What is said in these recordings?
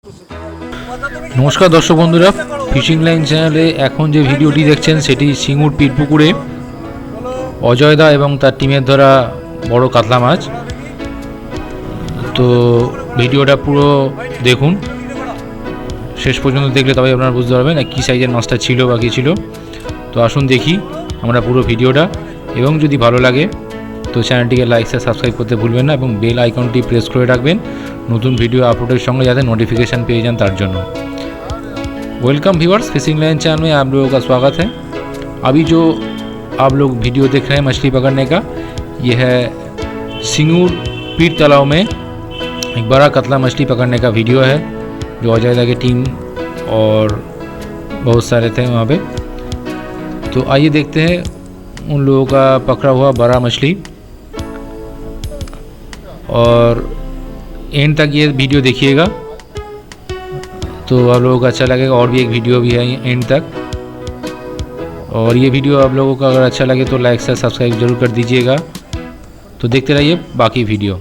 नमस्कार दर्शक बंधुरा फिशिंग लाइन चैनले एखन जो भिडियोटी देखছেন সেটি সিঙ্গুর পীরপুকুরে অজয়দা এবং তার টিমের ধরা বড় কাতলা মাছ। তো ভিডিওটা পুরো দেখুন, শেষ পর্যন্ত দেখলে তবে আপনারা বুঝতে পারবেন কী সাইজের মাছটা ছিল বা কী ছিল। তো আসুন দেখি আমরা পুরো ভিডিওটা, এবং যদি ভালো লাগে তো চ্যানেলটিকে লাইক আর সাবস্ক্রাইব করতে ভুলবেন না এবং বেল আইকনটি প্রেস করে রাখবেন নতুন ভিডিও আপलोडेর সঙ্গে যাতে नोटिफिकेशन পেয়ে যান তার জন্য। Welcome viewers, fishing line channel में आप लोगों का स्वागत है। अभी जो आप लोग वीडियो देख रहे हैं मछली पकड़ने का, यह है सिंगूर पीर तालाब में एक बड़ा कतला मछली पकड़ने का वीडियो है, जो अजयदा की टीम और बहुत सारे थे वहाँ पे। तो आइए देखते हैं उन लोगों का पकड़ा हुआ बड़ा मछली, और एंड तक ये वीडियो देखिएगा तो आप लोगों को अच्छा लगेगा। और भी एक वीडियो भी है एंड तक, और ये वीडियो आप लोगों को अगर अच्छा लगे तो लाइक से सब्सक्राइब ज़रूर कर दीजिएगा। तो देखते रहिए बाकी वीडियो।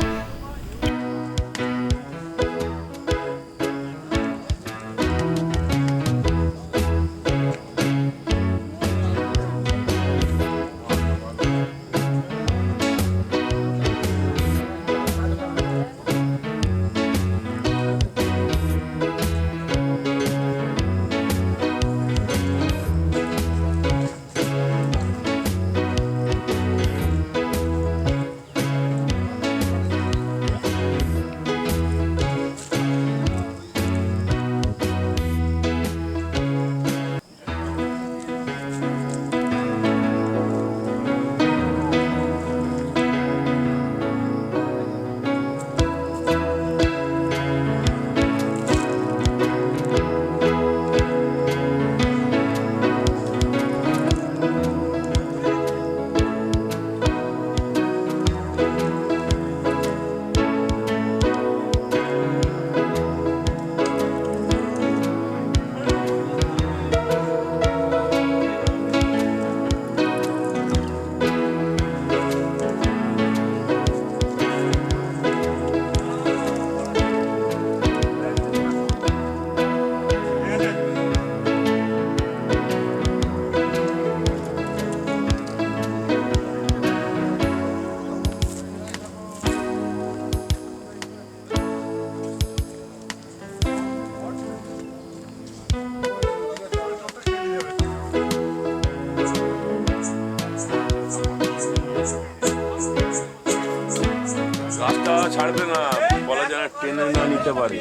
রাস্তা ছাড়বে না, বলা যায় টেনে না নিতে পারি।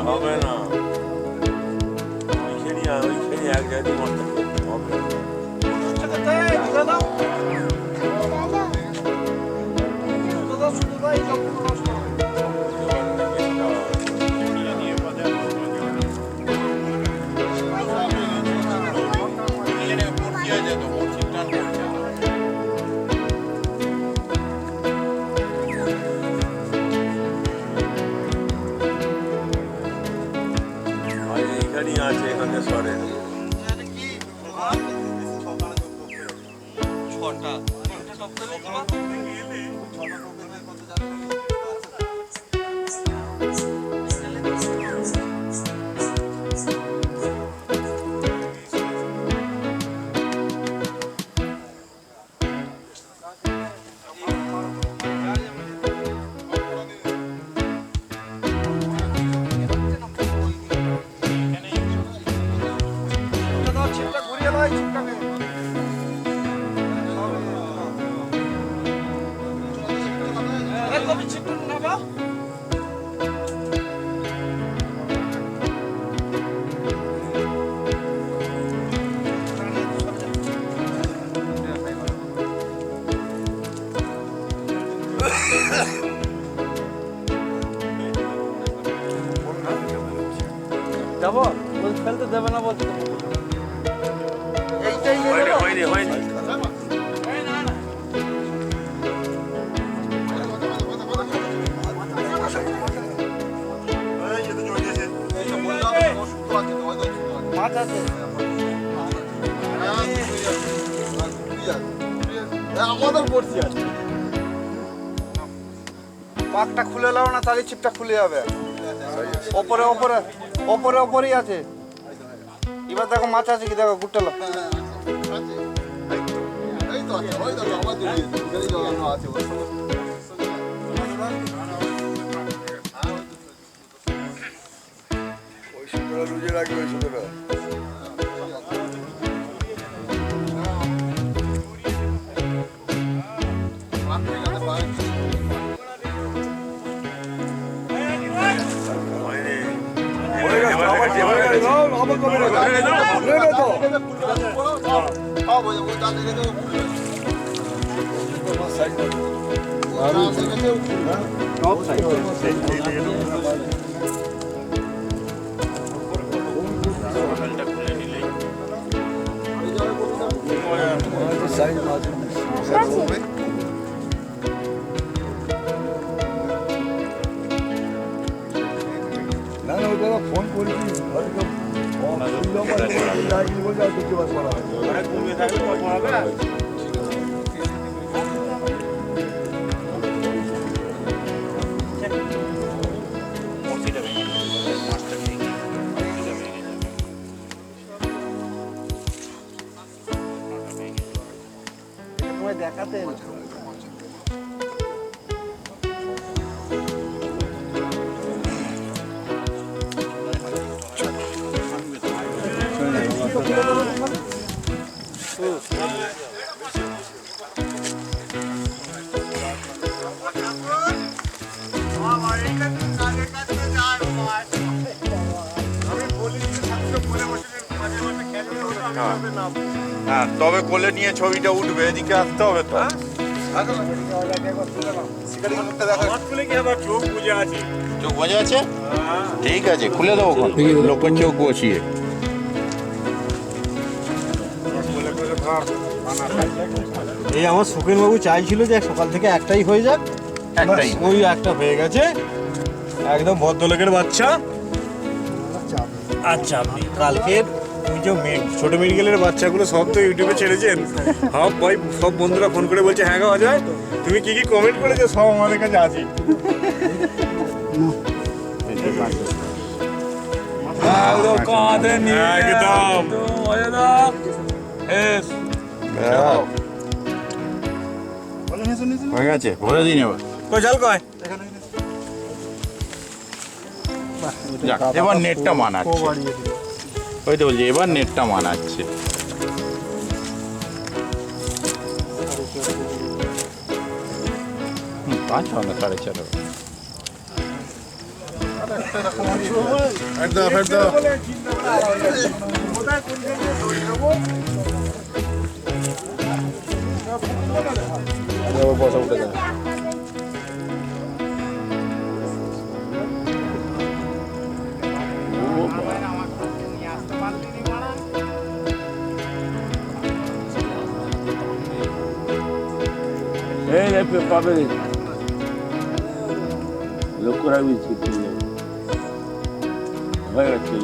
হবে না, ওইখানে এক জায়গায় মরতে হবে। এখানেই আছে, এখানে সরে যাবো, ফেলতে দেবে না। আমাদের পড়ছি আর পাকটা খুলে নাও না, তাহলে চিপটা খুলে যাবে। ওপরে ওপরে ওপরে ওপরেই আছে। এবার দেখো মাছ আছে কি, দেখো গুট্টালো। এই তো আছে, ওই দেখো আমাদের এখানে জড়ানো আছে। ওই সুতোটা লুজে রাখবে, ওই সুতোটা। না না, ওটা ফোন করেছি। দেখাতে হ্যাঁ, তবে কোলে নিয়ে ছবিটা উঠবে, এদিকে আসতে হবে তো। চোখ বোঝা আছে, ঠিক আছে, খুলে দেবো লোকের চোখ বসিয়ে। এই আমার সুখেন বাবু চাইছিল যে সকাল থেকে একটাই হয়ে যাক, একটাই ওই একটা হয়ে গেছে। একদম ভদ্রলোকের বাচ্চা। আচ্ছা, আপনি কালকের ওই যে ছোট মেডিকেলের বাচ্চাগুলো সব তো ইউটিউবে ছেড়েছেন। সব ভাই, সব বন্ধুরা ফোন করে বলছে, হ্যাঁ গো অজয়, তুমি কি কি কমেন্ট করেছো সব আমাদের কাছে আছে। হয়ে গেছে, ভরে দিন এবার। কই জল কয়, যাক, এবার নেটটা মানাচ্ছে। ওই তো বলছি, এবার নেটটা মানাচ্ছে। পাঁচ হবে না, 4.5 হবে। বসা উঠে যাবে। পাবে লক্ষ্য রাখবি, হয়ে গেছে।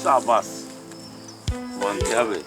সাবাস, মানতে হবে।